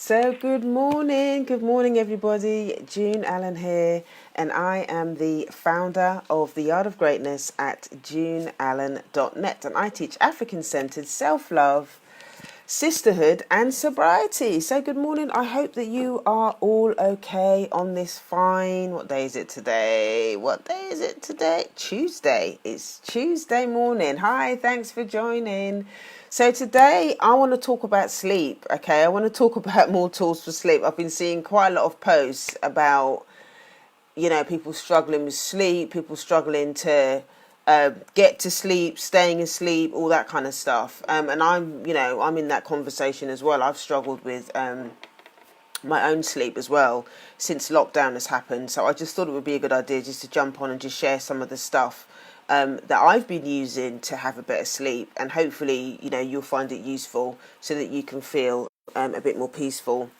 So good morning everybody. June Allen here, and I am the founder of The Art of Greatness at juneallen.net, and I teach African-centered self-love, sisterhood and sobriety. So good morning. I hope that you are all okay on this fine, what day is it today? Tuesday. It's Tuesday morning. Hi, thanks for joining. So today I want to talk about sleep. Okay, I want to talk about more tools for sleep. I've been seeing quite a lot of posts about, people struggling with sleep, people struggling to get to sleep, staying asleep, all that kind of stuff. And I'm in that conversation as well. I've struggled with my own sleep as well since lockdown has happened. So I just thought it would be a good idea just to jump on and just share some of the stuff that I've been using to have a better sleep, and hopefully, you'll find it useful so that you can feel a bit more peaceful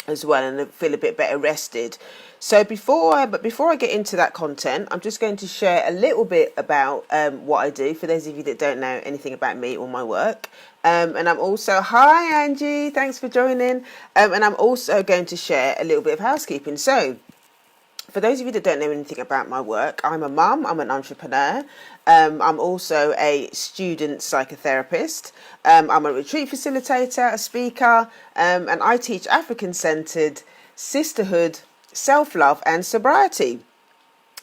as well and feel a bit better rested. So before I get into that content, I'm just going to share a little bit about what I do for those of you that don't know anything about me or my work. And I'm also, hi Angie, thanks for joining. And I'm also going to share a little bit of housekeeping. So for those of you that don't know anything about my work, I'm a mum, I'm an entrepreneur, I'm also a student psychotherapist, I'm a retreat facilitator, a speaker, and I teach African-centered sisterhood, self-love and sobriety.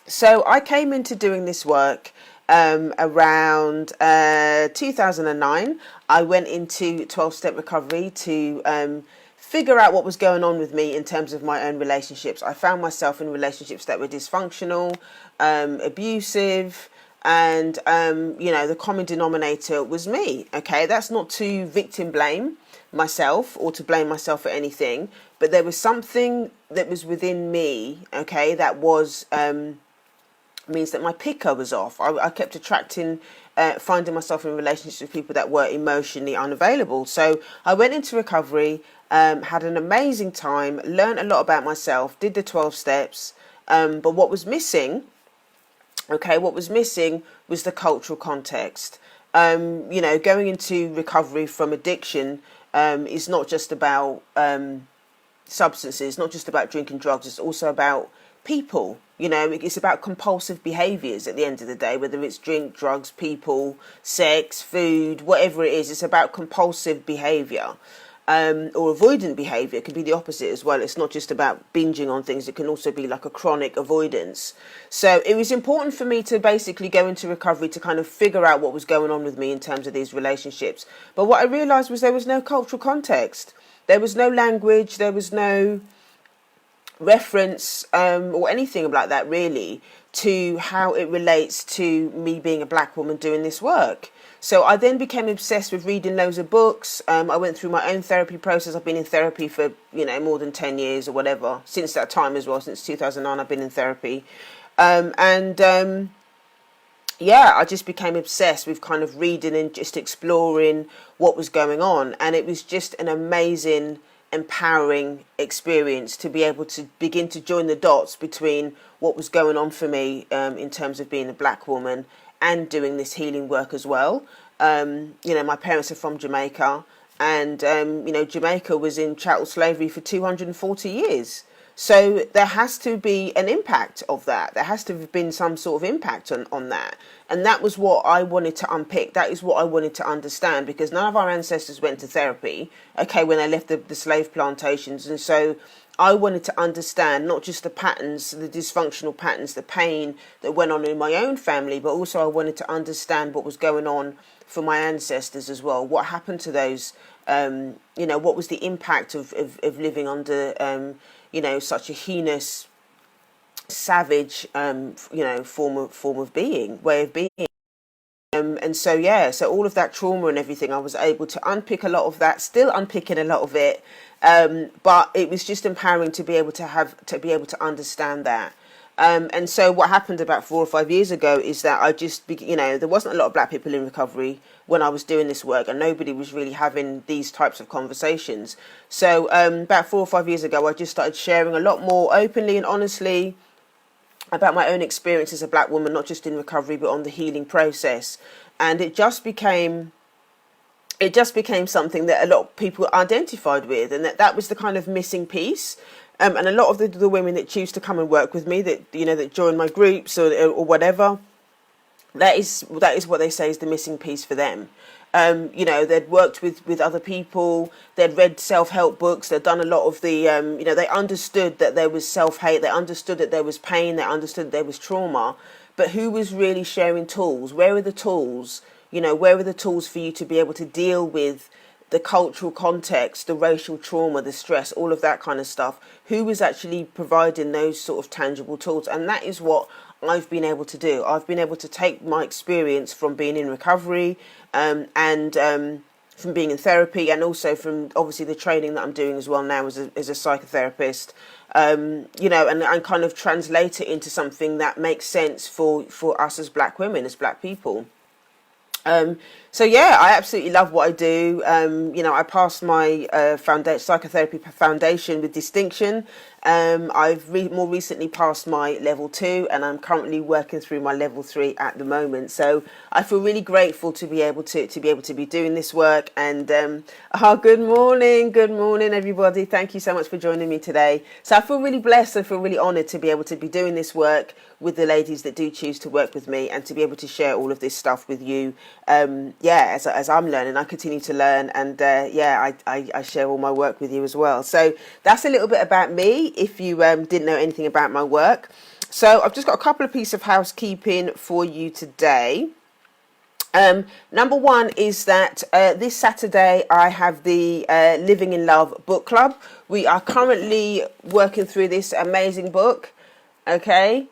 So I came into doing this work around 2009. I went into 12-step recovery to figure out what was going on with me in terms of my own relationships. I found myself in relationships that were dysfunctional, abusive, and the common denominator was me. Okay, that's not to victim blame myself or to blame myself for anything, but there was something that was within me, okay, that was means that my picker was off. I kept attracting, finding myself in relationships with people that were emotionally unavailable. So I went into recovery, had an amazing time, learned a lot about myself, did the 12 steps. But what was missing was the cultural context. Going into recovery from addiction is not just about substances, not just about drinking drugs, it's also about people. It's about compulsive behaviours at the end of the day, whether it's drink, drugs, people, sex, food, whatever it is. It's about compulsive behaviour or avoidant behaviour. It could be the opposite as well. It's not just about binging on things. It can also be like a chronic avoidance. So it was important for me to basically go into recovery to kind of figure out what was going on with me in terms of these relationships. But what I realised was there was no cultural context. There was no language. There was no reference or anything like that really to how it relates to me being a black woman doing this work. So I then became obsessed with reading loads of books. I went through my own therapy process. I've been in therapy for more than 10 years or whatever since that time as well. Since 2009 I've been in therapy, I just became obsessed with kind of reading and just exploring what was going on, and it was just an amazing, empowering experience to be able to begin to join the dots between what was going on for me in terms of being a black woman and doing this healing work as well. My parents are from Jamaica, and Jamaica was in chattel slavery for 240 years. So there has to be an impact of that. There has to have been some sort of impact on that. And that was what I wanted to unpick. That is what I wanted to understand, because none of our ancestors went to therapy, okay, when they left the slave plantations. And so I wanted to understand not just the patterns, the dysfunctional patterns, the pain that went on in my own family, but also I wanted to understand what was going on for my ancestors as well. What happened to those, what was the impact of living under, such a heinous, savage, form of being, way of being. So all of that trauma and everything, I was able to unpick a lot of that, still unpicking a lot of it. But it was just empowering to be able to understand that. And so what happened about 4 or 5 years ago is that I just, there wasn't a lot of black people in recovery when I was doing this work, and nobody was really having these types of conversations. So about 4 or 5 years ago, I just started sharing a lot more openly and honestly about my own experience as a black woman, not just in recovery, but on the healing process. And it just became it just became something that a lot of people identified with, and that was the kind of missing piece. And a lot of the women that choose to come and work with me, that that join my groups or whatever, that is what they say is the missing piece for them. They'd worked with other people, they'd read self-help books, they'd done a lot of the, they understood that there was self-hate, they understood that there was pain, they understood that there was trauma, but who was really sharing tools? Where are the tools? Where are the tools for you to be able to deal with the cultural context, the racial trauma, the stress, all of that kind of stuff? Who was actually providing those sort of tangible tools? And that is what I've been able to do. I've been able to take my experience from being in recovery and from being in therapy, and also from obviously the training that I'm doing as well now as a psychotherapist, and kind of translate it into something that makes sense for us as black women, as black people. So yeah, I absolutely love what I do. I passed my psychotherapy foundation with distinction. I've more recently passed my level 2, and I'm currently working through my level 3 at the moment. So I feel really grateful to be able to be doing this work. And good morning, everybody. Thank you so much for joining me today. So I feel really blessed. I feel really honoured to be able to be doing this work with the ladies that do choose to work with me, and to be able to share all of this stuff with you. As I'm learning, I continue to learn, and I share all my work with you as well. So that's a little bit about me, if you didn't know anything about my work. So I've just got a couple of pieces of housekeeping for you today. Number one is that this Saturday I have the Living in Love book club. We are currently working through this amazing book. Okay.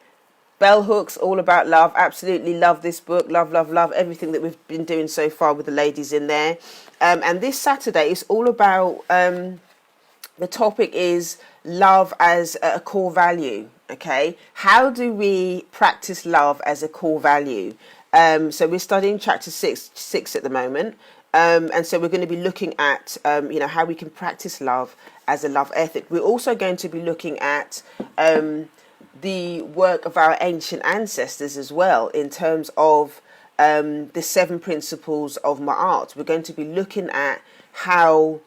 Bell Hooks, All About Love. Absolutely love this book. Love everything that we've been doing so far with the ladies in there. And this Saturday is all about, the topic is love as a core value. Okay. How do we practice love as a core value? So we're studying chapter 6 at the moment. And so we're going to be looking at, how we can practice love as a love ethic. We're also going to be looking at, the work of our ancient ancestors as well, in terms of the 7 principles of Ma'at. We're going to be looking at how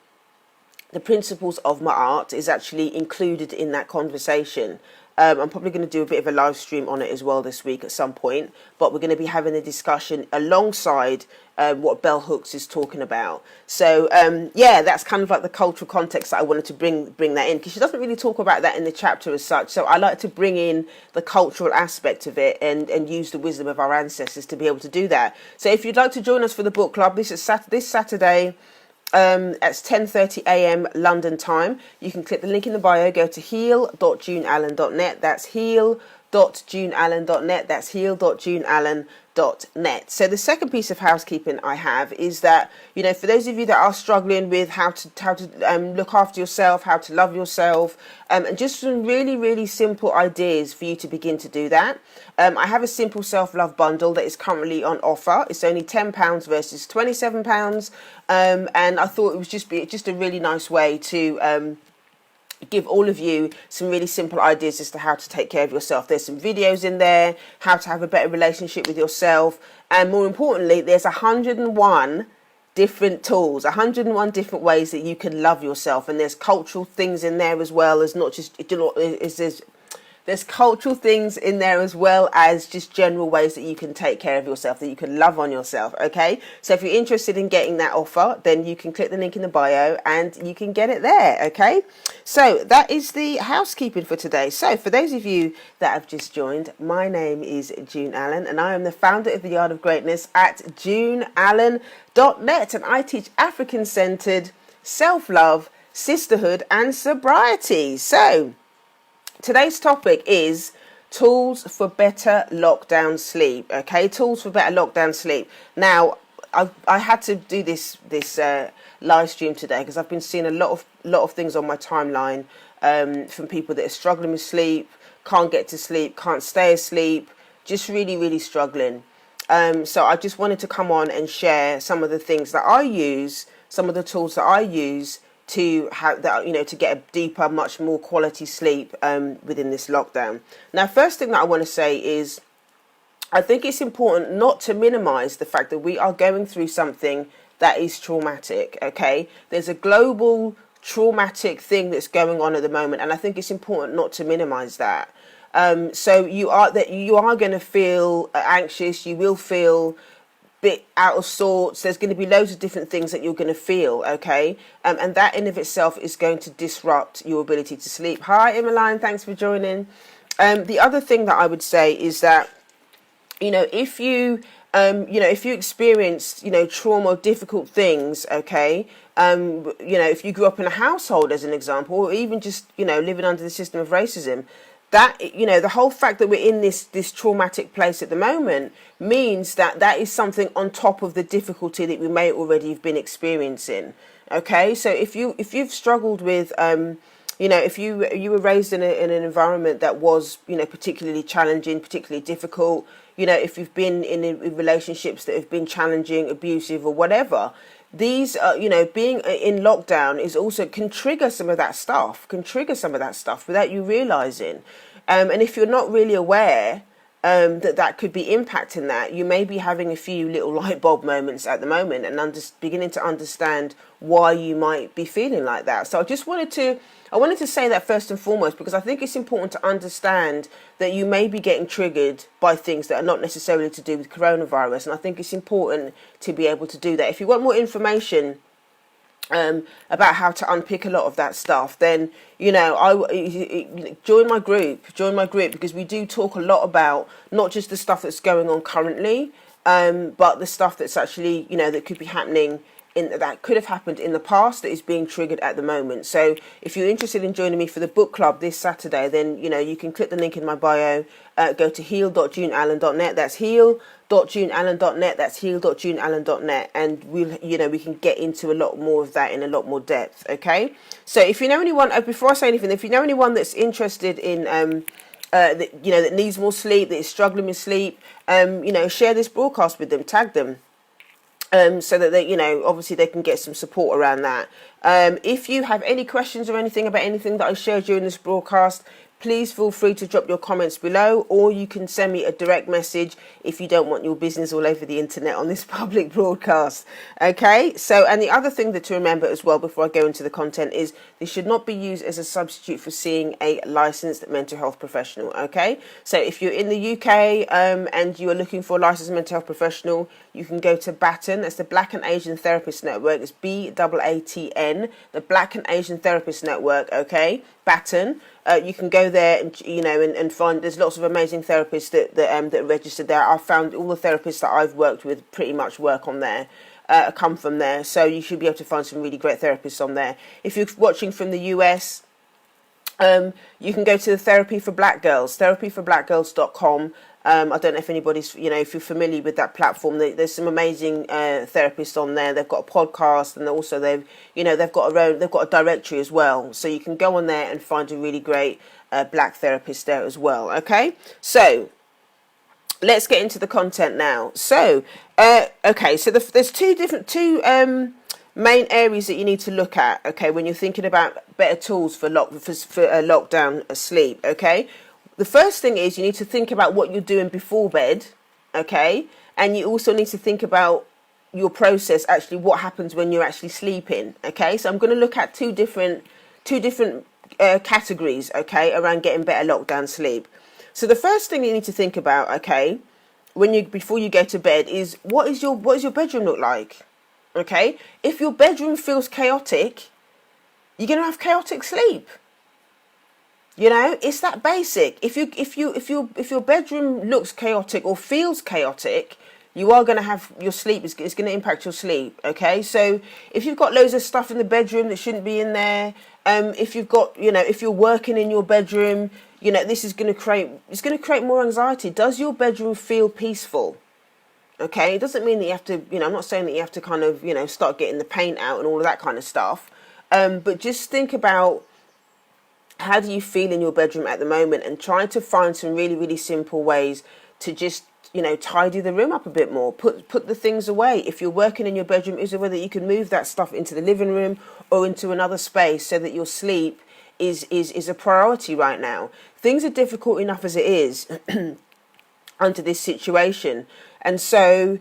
the principles of Ma'at is actually included in that conversation. I'm probably going to do a bit of a live stream on it as well this week at some point, but we're going to be having a discussion alongside what Bell Hooks is talking about. So that's kind of like the cultural context that I wanted to bring that in, because she doesn't really talk about that in the chapter as such. So I like to bring in the cultural aspect of it and use the wisdom of our ancestors to be able to do that. So if you'd like to join us for the book club, this is this Saturday. At 10:30 a.m. London time. You can click the link in the bio, go to heal.juneallen.net. That's heal.juneallen.net. That's heal.juneallen.net. So the second piece of housekeeping I have is that, for those of you that are struggling with how to look after yourself, how to love yourself, and just some really, really simple ideas for you to begin to do that. I have a simple self-love bundle that is currently on offer. It's only £10 versus £27. And I thought it was just a really nice way to give all of you some really simple ideas as to how to take care of yourself. There's some videos in there, how to have a better relationship with yourself. And more importantly, there's 101 different tools, 101 different ways that you can love yourself. And there's cultural things in there as well as not just, there's cultural things in there as well as just general ways that you can take care of yourself, that you can love on yourself. Okay. So if you're interested in getting that offer, then you can click the link in the bio and you can get it there. Okay. So that is the housekeeping for today. So for those of you that have just joined, my name is June Allen and I am the founder of the Art of Greatness at juneallen.net, and I teach African-centered self-love, sisterhood and sobriety. So today's topic is tools for better lockdown sleep. Okay, tools for better lockdown sleep. Now, I had to do this live stream today because I've been seeing a lot of things on my timeline from people that are struggling with sleep, can't get to sleep, can't stay asleep, just really, really struggling. So I just wanted to come on and share some of the things that I use, some of the tools that I use to have that, to get a deeper, much more quality sleep within this lockdown. Now, first thing that I want to say is I think it's important not to minimize the fact that we are going through something that is traumatic. Okay, there's a global traumatic thing that's going on at the moment, and I think it's important not to minimize that. So you are going to feel anxious. You will feel bit out of sorts. There's going to be loads of different things that you're going to feel, okay? And that in of itself is going to disrupt your ability to sleep. Hi, Emmeline, thanks for joining. The other thing that I would say is that, if you experience, trauma or difficult things, okay, if you grew up in a household, as an example, or even just, living under the system of racism, that, the whole fact that we're in this traumatic place at the moment means that is something on top of the difficulty that we may already have been experiencing. Okay, so if you've struggled with, if you were raised in an environment that was, particularly challenging, particularly difficult, if you've been in relationships that have been challenging, abusive, or whatever, these, being in lockdown can trigger some of that stuff, without you realizing. And if you're not really aware that could be impacting that, you may be having a few little light bulb moments at the moment and beginning to understand why you might be feeling like that. So I wanted to say that first and foremost, because I think it's important to understand that you may be getting triggered by things that are not necessarily to do with coronavirus. And I think it's important to be able to do that. If you want more information about how to unpick a lot of that stuff, then join my group because we do talk a lot about not just the stuff that's going on currently, but the stuff that's actually that could be happening that could have happened in the past that is being triggered at the moment. So if you're interested in joining me for the book club this Saturday, then you can click the link in my bio, go to heal.juneallen.net. That's heal.juneallen.net. That's heal.juneallen.net, and we can get into a lot more of that in a lot more depth. Okay, so if you know anyone, before I say anything, if you know anyone that's interested in that needs more sleep, that is struggling with sleep, share this broadcast with them, tag them. So that they, obviously they can get some support around that. If you have any questions or anything about anything that I shared during this broadcast, please feel free to drop your comments below, or you can send me a direct message if you don't want your business all over the internet on this public broadcast. Okay, so, and the other thing to remember as well before I go into the content is this should not be used as a substitute for seeing a licensed mental health professional. Okay, so if you're in the UK and you are looking for a licensed mental health professional, you can go to BATN. That's the Black and Asian Therapist Network. It's BAATN, the Black and Asian Therapist Network. Okay, BATN. You can go there and find there's lots of amazing therapists that are registered there. I've found all the therapists that I've worked with pretty much work on there, come from there. So you should be able to find some really great therapists on there. If you're watching from the US, you can go to the Therapy for Black Girls, therapyforblackgirls.com. I don't know if anybody's, if you're familiar with that platform, there's some amazing therapists on there. They've got a podcast, and also they've got a directory as well. So you can go on there and find a really great black therapist there as well. Okay, so let's get into the content now. So, okay, so there's two main areas that you need to look at. Okay, when you're thinking about better tools for lockdown sleep. Okay. The first thing is you need to think about what you're doing before bed, okay? And you also need to think about your process, actually what happens when you're actually sleeping, okay? So I'm going to look at two different categories, okay, around getting better lockdown sleep. So the first thing you need to think about, okay, before you go to bed is what does your bedroom look like, okay? If your bedroom feels chaotic, you're going to have chaotic sleep. It's that basic. If your bedroom looks chaotic or feels chaotic, you are going to have your sleep. It's going to impact your sleep. Okay, so if you've got loads of stuff in the bedroom that shouldn't be in there, if you've got, if you're working in your bedroom, this is going to create more anxiety. Does your bedroom feel peaceful? Okay, it doesn't mean that you have to. I'm not saying that you have to kind of, start getting the paint out and all of that kind of stuff. But just think about, how do you feel in your bedroom at the moment, and try to find some really, really simple ways to just, tidy the room up a bit more. Put the things away. If you're working in your bedroom, is there a way that you can move that stuff into the living room or into another space so that your sleep is a priority right now? Things are difficult enough as it is under this situation. And so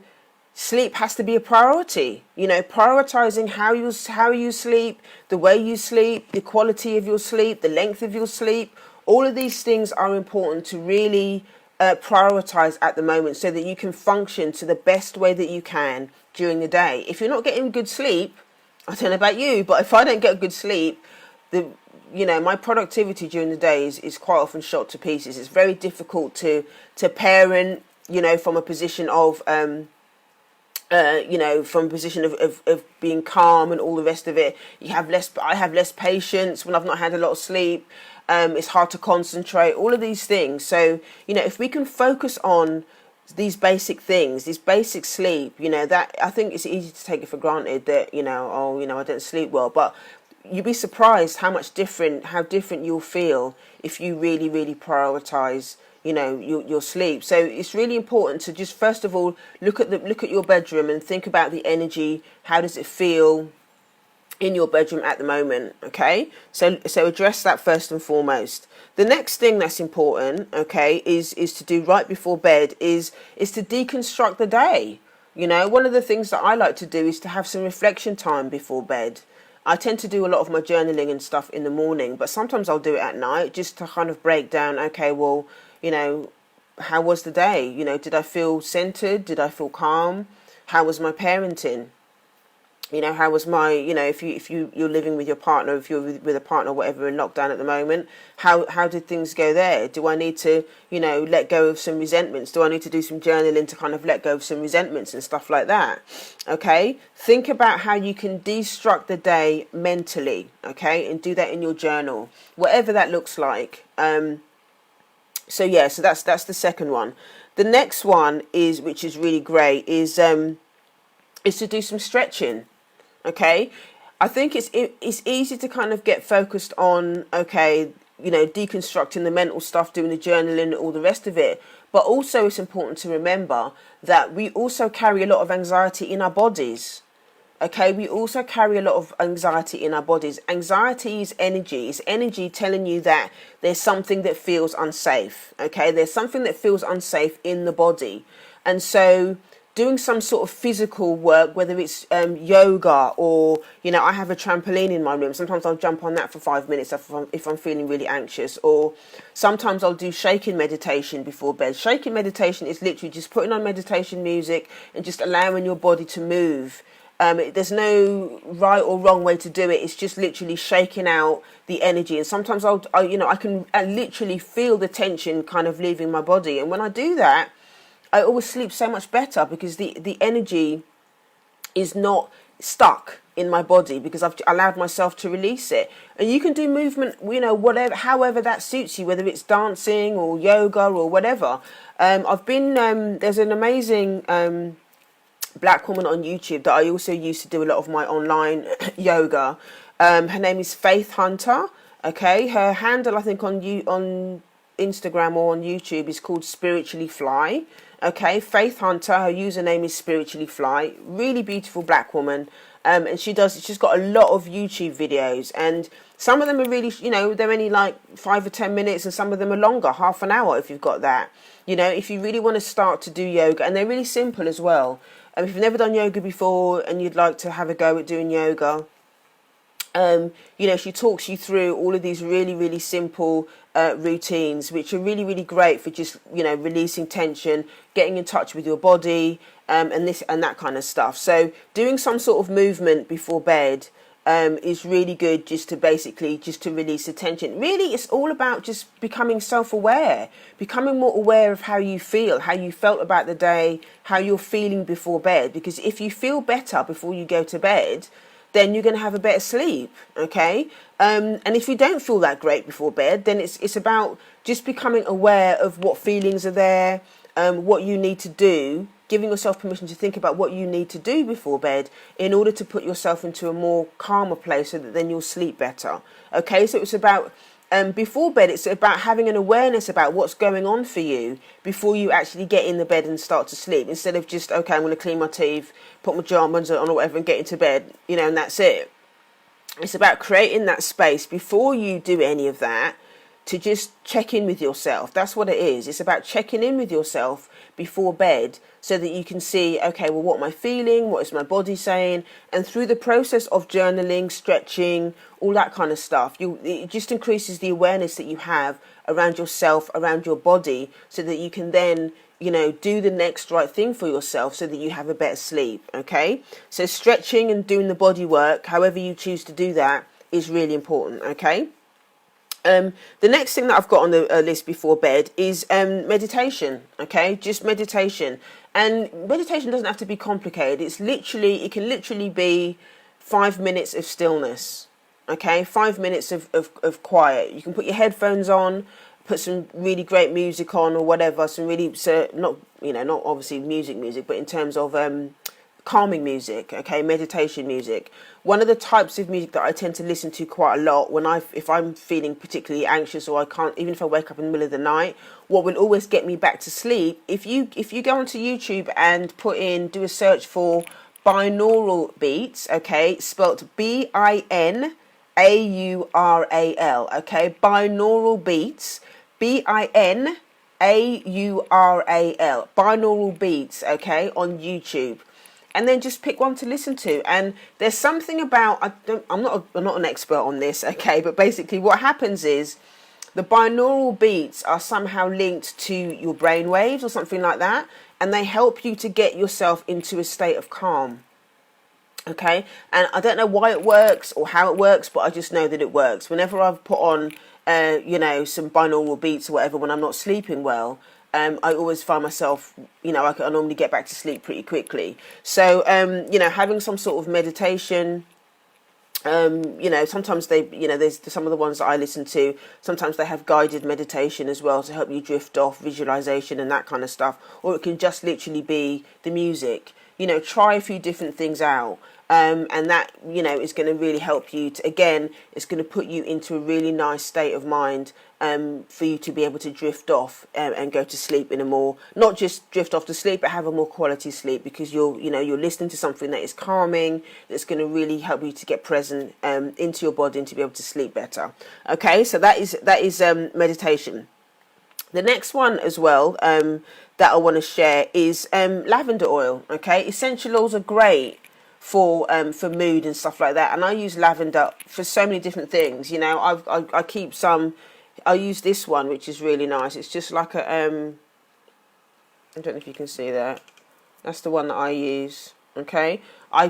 sleep has to be a priority. You know, prioritizing how you sleep, the way you sleep, the quality of your sleep, the length of your sleep. All of these things are important to really prioritize at the moment, so that you can function to the best way that you can during the day. If you're not getting good sleep, I don't know about you, but if I don't get good sleep, my productivity during the day is quite often shot to pieces. It's very difficult to parent, from a position of from a position of being calm and all the rest of it. I have less patience when I've not had a lot of sleep. It's hard to concentrate, all of these things. So, if we can focus on these basic things, this basic sleep, that, I think it's easy to take it for granted that, I don't sleep well, but you'd be surprised how different you'll feel if you really, really prioritize, your sleep. So it's really important to just, first of all, look at your bedroom and think about the energy. How does it feel in your bedroom at the moment? Okay, so address that first and foremost. The next thing that's important, okay, is to do right before bed is to deconstruct the day. One of the things that I like to do is to have some reflection time before bed. I tend to do a lot of my journaling and stuff in the morning, but sometimes I'll do it at night just to kind of break down, okay, well, how was the day? Did I feel centered? Did I feel calm? How was my parenting? How was my, if you're living with your partner, if you're with a partner, whatever, in lockdown at the moment, how did things go there? Do I need to, let go of some resentments? Do I need to do some journaling to kind of let go of some resentments and stuff like that? Okay. Think about how you can destruct the day mentally. Okay. And do that in your journal, whatever that looks like. So that's the second one. The next one which is really great, is to do some stretching. Okay, I think it's easy to kind of get focused on, okay, deconstructing the mental stuff, doing the journaling, all the rest of it. But also it's important to remember that we also carry a lot of anxiety in our bodies. Okay, we also carry a lot of anxiety in our bodies. Anxiety is energy. It's energy telling you that there's something that feels unsafe. Okay, there's something that feels unsafe in the body. And so doing some sort of physical work, whether it's yoga or, I have a trampoline in my room. Sometimes I'll jump on that for 5 minutes if I'm feeling really anxious. Or sometimes I'll do shaking meditation before bed. Shaking meditation is literally just putting on meditation music and just allowing your body to move. There's no right or wrong way to do it. It's just literally shaking out the energy. And sometimes I can literally feel the tension kind of leaving my body. And when I do that, I always sleep so much better, because the energy is not stuck in my body, because I've allowed myself to release it. And you can do movement, however that suits you, whether it's dancing or yoga or whatever. There's an amazing black woman on YouTube that I also used to do a lot of my online yoga. Her name is Faith Hunter. Okay, her handle, I think, on Instagram or on YouTube is called Spiritually Fly. Okay, Faith Hunter, her username is Spiritually Fly. Really beautiful black woman. And she's got a lot of YouTube videos, and some of them are really, they're only like 5 or 10 minutes, and some of them are longer, half an hour if you've got that. If you really want to start to do yoga, and they're really simple as well. If you've never done yoga before and you'd like to have a go at doing yoga, she talks you through all of these really, really simple routines, which are really, really great for just, releasing tension, getting in touch with your body, and this and that kind of stuff. So doing some sort of movement before bed is really good, just to release the tension. Really, it's all about just becoming self-aware, becoming more aware of how you feel, how you felt about the day, how you're feeling before bed. Because if you feel better before you go to bed, then you're going to have a better sleep, okay? And if you don't feel that great before bed, then it's about just becoming aware of what feelings are there, what you need to do, giving yourself permission to think about what you need to do before bed in order to put yourself into a more calmer place, so that then you'll sleep better, okay? So it's about, before bed, it's about having an awareness about what's going on for you before you actually get in the bed and start to sleep, instead of just, okay, I'm going to clean my teeth, put my pajamas on or whatever and get into bed, and that's it. It's about creating that space before you do any of that to just check in with yourself. That's what it is. It's about checking in with yourself before bed so that you can see, okay, well, what am I feeling? What is my body saying? And through the process of journaling, stretching, all that kind of stuff, it just increases the awareness that you have around yourself, around your body, so that you can then, do the next right thing for yourself so that you have a better sleep, okay? So stretching and doing the body work, however you choose to do that, is really important, okay? The next thing that I've got on the list before bed is meditation, okay? Just meditation. And meditation doesn't have to be complicated. It can literally be 5 minutes of stillness, okay? 5 minutes of quiet. You can put your headphones on, put some really great music on or whatever, not obviously music, but in terms of calming music, okay, meditation music. One of the types of music that I tend to listen to quite a lot if I'm feeling particularly anxious, or I can't, even if I wake up in the middle of the night, what will always get me back to sleep, if you go onto YouTube and do a search for binaural beats, okay, spelt BINAURAL, okay, binaural beats, BINAURAL, binaural beats, okay, on YouTube. And then just pick one to listen to. And there's something about, I'm not an expert on this, okay, but basically what happens is the binaural beats are somehow linked to your brain waves or something like that, and they help you to get yourself into a state of calm. Okay, and I don't know why it works or how it works, but I just know that it works. Whenever I've put on, some binaural beats or whatever when I'm not sleeping well, I always find myself, I normally get back to sleep pretty quickly. So, having some sort of meditation, sometimes there's some of the ones that I listen to, sometimes they have guided meditation as well to help you drift off, visualization and that kind of stuff. Or it can just literally be the music. Try a few different things out. And that, is going to really help you it's going to put you into a really nice state of mind, for you to be able to drift off and go to sleep in a more, not just drift off to sleep, but have a more quality sleep, because you're listening to something that is calming, that's going to really help you to get present into your body and to be able to sleep better. Okay, so that is meditation. The next one as well that I want to share is lavender oil. Okay, essential oils are great for mood and stuff like that, and I use lavender for so many different things. I keep some. I use this one, which is really nice. It's just like a I don't know if you can see that. That's the one that I use. Okay, I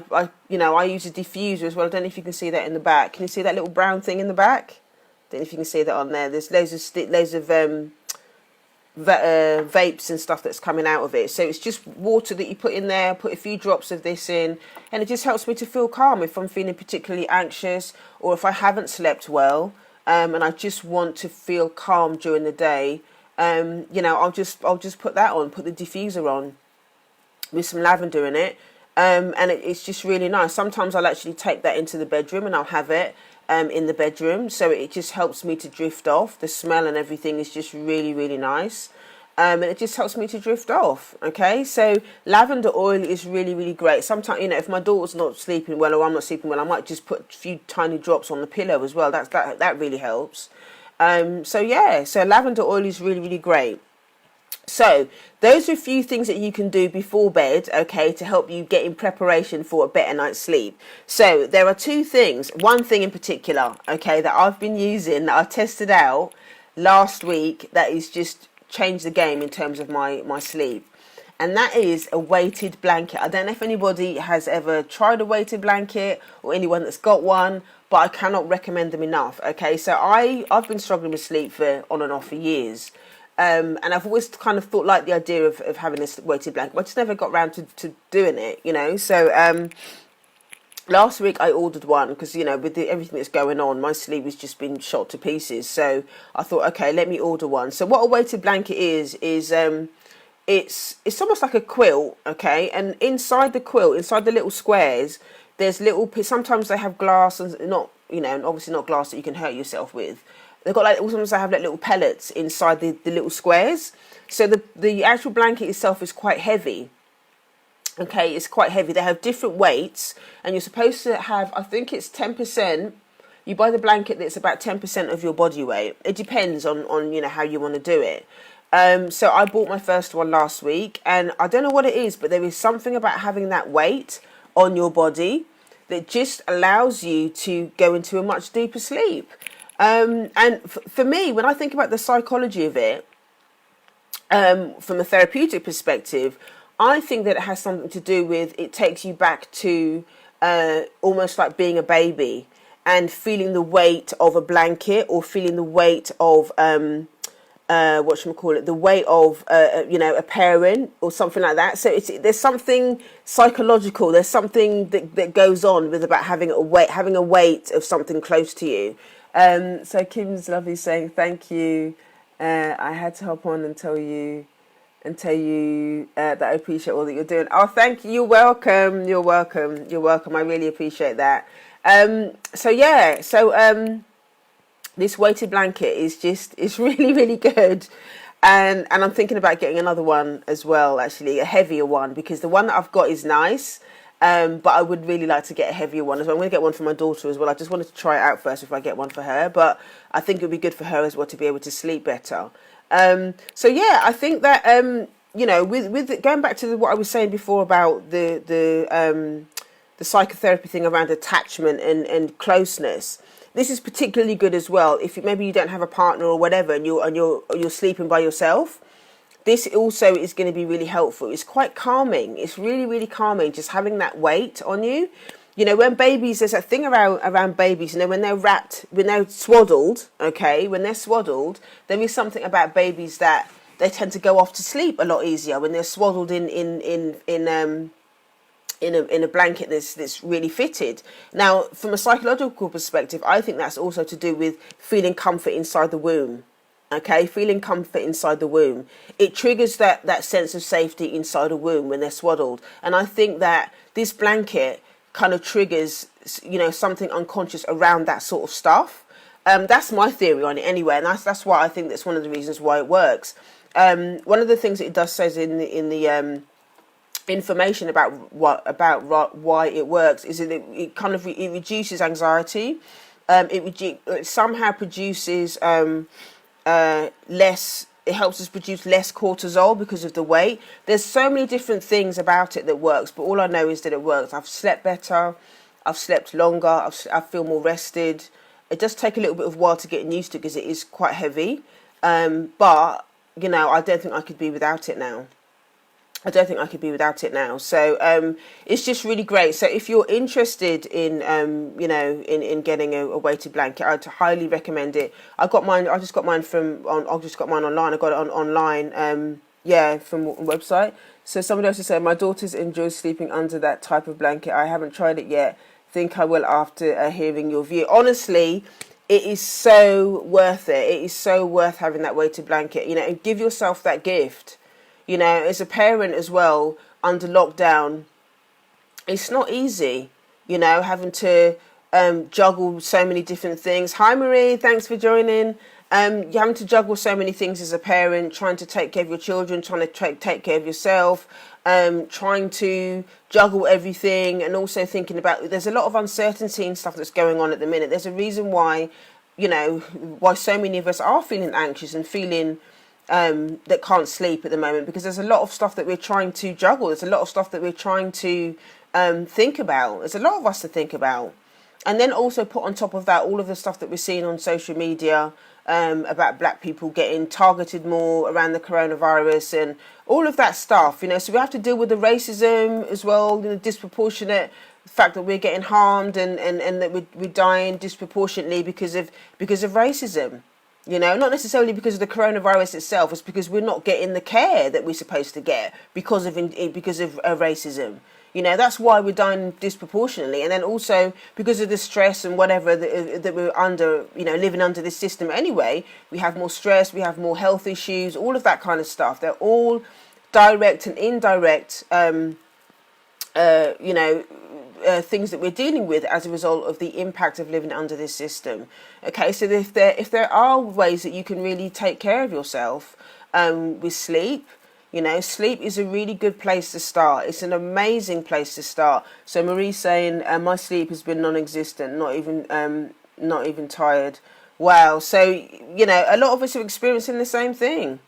use a diffuser as well. I don't know if you can see that in the back. Can you see that little brown thing in the back? I don't know if you can see that on there. There's loads of vapes and stuff that's coming out of it. So it's just water that you put in there, put a few drops of this in, and it just helps me to feel calm if I'm feeling particularly anxious, or if I haven't slept well, and I just want to feel calm during the day. I'll just put that on, put the diffuser on with some lavender in it, and it's just really nice. Sometimes I'll actually take that into the bedroom and I'll have it in the bedroom, so it just helps me to drift off. The smell and everything is just really, really nice, and it just helps me to drift off. Okay, so lavender oil is really, really great. Sometimes, if my daughter's not sleeping well or I'm not sleeping well, I might just put a few tiny drops on the pillow as well. That really helps. So lavender oil is really, really great. So those are a few things that you can do before bed, okay, to help you get in preparation for a better night's sleep. So there are two things, one thing in particular, okay, that I've been using, that I tested out last week, that is just changed the game in terms of my sleep. And that is a weighted blanket. I don't know if anybody has ever tried a weighted blanket or anyone that's got one, but I cannot recommend them enough, okay. So I've been struggling with sleep on and off for years. And I've always kind of thought like the idea of having this weighted blanket, but I just never got around to doing it, So last week I ordered one because, with everything that's going on, my sleep has just been shot to pieces. So I thought, okay, let me order one. So what a weighted blanket is it's almost like a quilt, okay? And inside the quilt, inside the little squares, there's sometimes they have glass and and obviously not glass that you can hurt yourself with. They've got sometimes they have little pellets inside the little squares. So the actual blanket itself is quite heavy. Okay, it's quite heavy. They have different weights, and you're supposed to have, I think it's 10%. you buy the blanket that's about 10% of your body weight. It depends on how you want to do it. So I bought my first one last week, and I don't know what it is, but there is something about having that weight on your body that just allows you to go into a much deeper sleep. And for me, when I think about the psychology of it, from a therapeutic perspective, I think that it has something to do with, it takes you back to almost like being a baby and feeling the weight of a blanket, or feeling the weight of the weight of a parent or something like that. So there's something psychological. There's something that goes on with about having a weight of something close to you. So Kim's lovely saying thank you. I had to hop on and tell you that I appreciate all that you're doing. Oh, thank you. You're welcome. You're welcome. You're welcome. I really appreciate that. This weighted blanket it's really, really good. And I'm thinking about getting another one as well, actually, a heavier one, because the one that I've got is nice. But I would really like to get a heavier one as well. I'm going to get one for my daughter as well. I just wanted to try it out first before I get one for her. But I think it would be good for her as well to be able to sleep better. I think that, with going back to what I was saying before about the psychotherapy thing around attachment and closeness, this is particularly good as well if maybe you don't have a partner or whatever, and you're sleeping by yourself. This also is going to be really helpful. It's quite calming. It's really, really calming, just having that weight on you. When babies, there's that thing around babies, when they're wrapped, when they're swaddled, when they're swaddled, there is something about babies that they tend to go off to sleep a lot easier when they're swaddled in a blanket that's really fitted. Now, from a psychological perspective, I think that's also to do with feeling comfort inside the womb. Feeling comfort inside the womb. It triggers that sense of safety inside a womb when they're swaddled. And I think that this blanket kind of triggers, something unconscious around that sort of stuff. That's my theory on it anyway, and that's why I think that's one of the reasons why it works. One of the things that it does says in the information about why it works is that it reduces anxiety. It somehow produces less. It helps us produce less cortisol because of the weight. There's so many different things about it that works, but all I know is that it works. I've slept better, I've slept longer, I feel more rested. It does take a little bit of while to get used to because it is quite heavy, but I don't think I could be without it now. So it's just really great. So if you're interested in in getting a weighted blanket, I'd highly recommend it. I just got mine online. I got it online. From a website. So somebody else is saying, my daughters enjoy sleeping under that type of blanket. I haven't tried it yet. Think I will after hearing your view. Honestly, it is so worth it. It is so worth having that weighted blanket. And give yourself that gift. As a parent as well, under lockdown, it's not easy, having to juggle so many different things. Hi, Marie, thanks for joining. You're having to juggle so many things as a parent, trying to take care of your children, trying to take care of yourself, trying to juggle everything, and also thinking about, there's a lot of uncertainty and stuff that's going on at the minute. There's a reason why, why so many of us are feeling anxious and feeling that can't sleep at the moment, because there's a lot of stuff that we're trying to juggle. There's a lot of stuff that we're trying to think about. There's a lot of us to think about. And then also put on top of that all of the stuff that we're seeing on social media about black people getting targeted more around the coronavirus and all of that stuff. So we have to deal with the racism as well, the disproportionate fact that we're getting harmed and that we're dying disproportionately because of racism. Not necessarily because of the coronavirus itself. It's because we're not getting the care that we're supposed to get because of racism. That's why we're dying disproportionately. And then also because of the stress and whatever that we're under, living under this system anyway, we have more stress, we have more health issues, all of that kind of stuff. They're all direct and indirect, things that we're dealing with as a result of the impact of living under this system. Okay, so if there are ways that you can really take care of yourself with sleep, sleep is a really good place to start. It's an amazing place to start. So Marie's saying, my sleep has been non-existent, not even Not even tired. Wow. So, you know, a lot of us are experiencing the same thing.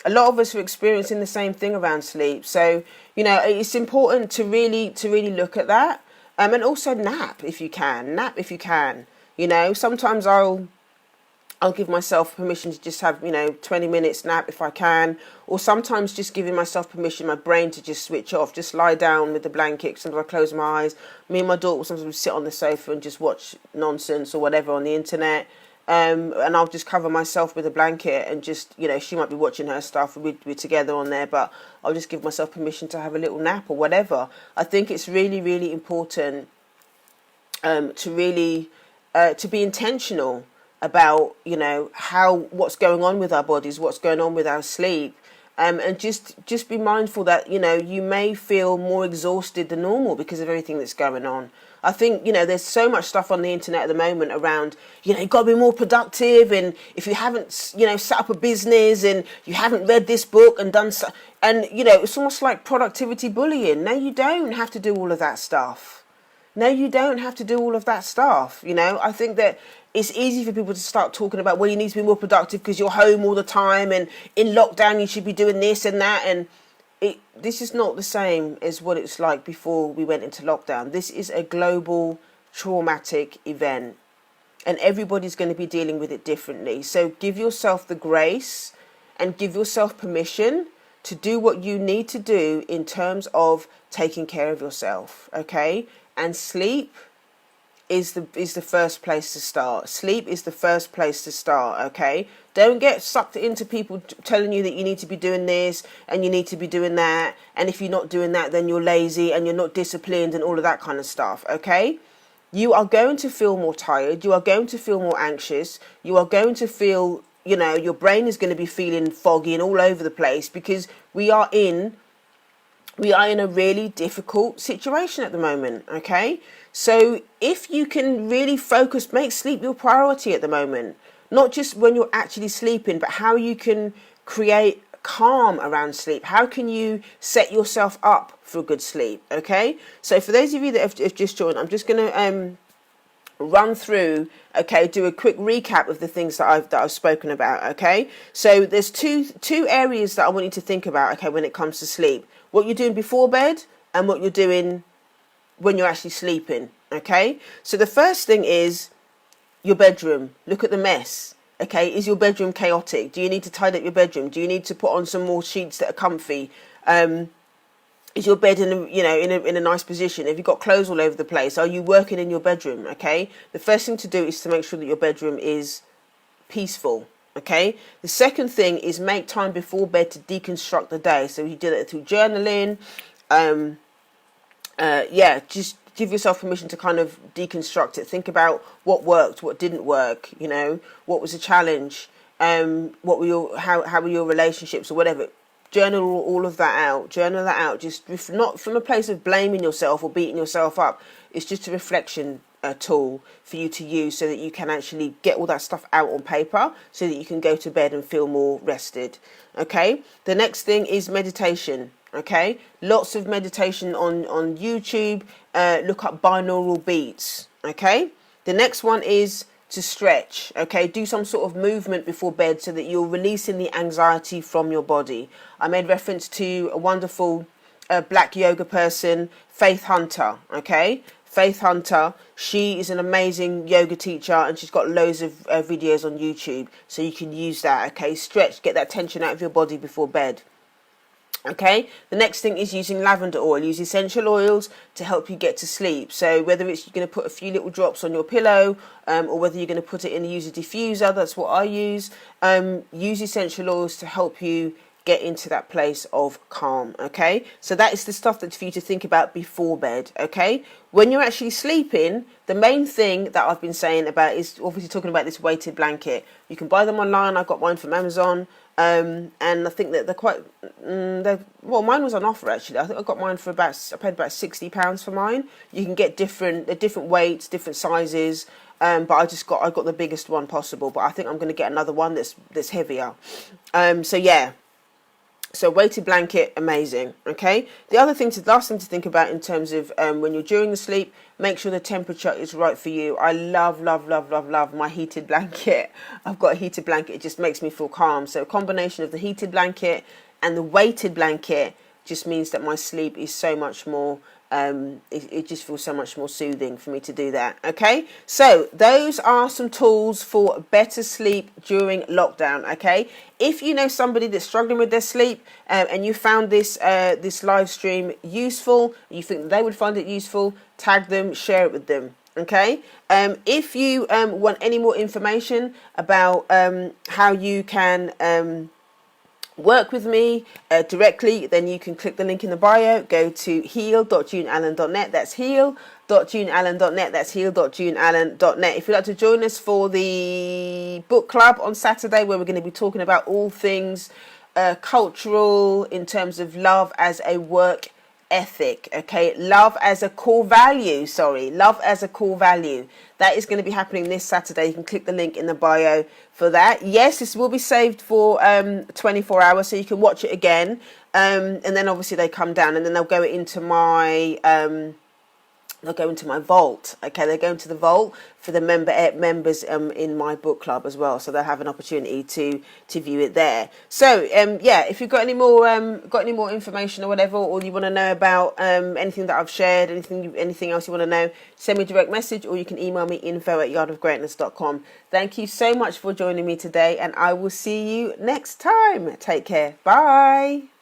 A lot of us are experiencing the same thing around sleep. So, you know, it's important to really look at that. And also nap if you can. Nap if you can. You know, sometimes I'll give myself permission to just have, you know, 20 minutes nap if I can. Or sometimes just giving myself permission, my brain to just switch off, just lie down with the blanket. Sometimes I close my eyes. Me and my daughter will sometimes sit on the sofa and just watch nonsense or whatever on the internet. And I'll just cover myself with a blanket and just, you know, she might be watching her stuff. We're together on there, but I'll just give myself permission to have a little nap or whatever. I think it's really important to be intentional about, you know, what's going on with our bodies, what's going on with our sleep, and just be mindful that, you know, you may feel more exhausted than normal because of everything that's going on. I think, you know, there's so much stuff on the internet at the moment around, you know, you've got to be more productive, and if you haven't, you know, set up a business and you haven't read this book and done so, and, you know, it's almost like productivity bullying. No, you don't have to do all of that stuff. No, you don't have to do all of that stuff. You know, I think that it's easy for people to start talking about, well, you need to be more productive because you're home all the time, and in lockdown you should be doing this and that, and this is not the same as what it's like before we went into lockdown. This is a global traumatic event, and everybody's going to be dealing with it differently. So give yourself the grace and give yourself permission to do what you need to do in terms of taking care of yourself, okay? And sleep is the first place to start. Sleep is the first place to start, okay? Don't get sucked into people telling you that you need to be doing this and you need to be doing that, and if you're not doing that, then you're lazy and you're not disciplined and all of that kind of stuff, okay? You are going to feel more tired. You are going to feel more anxious. You are going to feel, you know, your brain is going to be feeling foggy and all over the place because we are in a really difficult situation at the moment, okay? So if you can really focus, make sleep your priority at the moment, not just when you're actually sleeping, but how you can create calm around sleep. How can you set yourself up for a good sleep, okay? So for those of you that have just joined, I'm just going to run through, okay, do a quick recap of the things that I've spoken about, okay? So there's two areas that I want you to think about, okay, when it comes to sleep. What you're doing before bed and what you're doing when you're actually sleeping, okay? So the first thing is your bedroom. Look at the mess, okay? Is your bedroom chaotic? Do you need to tidy up your bedroom? Do you need to put on some more sheets that are comfy? Is your bed in a nice position? Have you got clothes all over the place? Are you working in your bedroom, okay? The first thing to do is to make sure that your bedroom is peaceful, okay? The second thing is make time before bed to deconstruct the day. So you do that through journaling. Just give yourself permission to kind of deconstruct it. Think about what worked, what didn't work, you know, what was a challenge, how were your relationships or whatever. Journal all of that out. Journal that out, just not from a place of blaming yourself or beating yourself up. It's just a reflection tool for you to use so that you can actually get all that stuff out on paper so that you can go to bed and feel more rested, okay? The next thing is meditation. Okay, lots of meditation on YouTube. Look up binaural beats. Okay, the next one is to stretch. Okay, do some sort of movement before bed so that you're releasing the anxiety from your body. I made reference to a wonderful black yoga person, Faith Hunter. Okay, Faith Hunter. She is an amazing yoga teacher and she's got loads of videos on YouTube, so you can use that. Okay, stretch, get that tension out of your body before bed. Okay, the next thing is using lavender oil. Use essential oils to help you get to sleep. So whether it's you're going to put a few little drops on your pillow or whether you're going to put it in, use a diffuser, that's what I use. Use essential oils to help you get into that place of calm, okay? So that is the stuff that's for you to think about before bed, okay? When you're actually sleeping, the main thing that I've been saying about is obviously talking about this weighted blanket. You can buy them online. I got mine from Amazon. And I think that they're quite, mine was on offer actually. I think I got mine for I paid about £60 for mine. You can get different weights, different sizes. But I got the biggest one possible. But I think I'm going to get another one that's heavier. So yeah. So weighted blanket, amazing. Okay. The last thing to think about in terms of when you're during the sleep, make sure the temperature is right for you. I love my heated blanket. I've got a heated blanket. It just makes me feel calm. So a combination of the heated blanket and the weighted blanket just means that my sleep is so much more, it just feels so much more soothing for me to do that. Okay, so those are some tools for better sleep during lockdown. Okay, if you know somebody that's struggling with their sleep and you found this this live stream useful, you think they would find it useful, tag them, share it with them. Okay, if you want any more information about how you can work with me directly, then you can click the link in the bio, go to heal.juneallen.net. That's heal.juneallen.net. That's heal.juneallen.net. If you'd like to join us for the book club on Saturday, where we're going to be talking about all things cultural in terms of love as a work ethic, okay, love as a core value, that is going to be happening this Saturday. You can click the link in the bio for that. Yes, this will be saved for 24 hours, so you can watch it again, and then obviously they come down and then they'll go into my vault. Okay, they go into the vault for the members in my book club as well, so they'll have an opportunity to view it there. So yeah, if you've got any more information or whatever, or you want to know about anything that I've shared, anything else you want to know, send me a direct message, or you can email me info@yardofgreatness.com. Thank you so much for joining me today, and I will see you next time. Take care. Bye.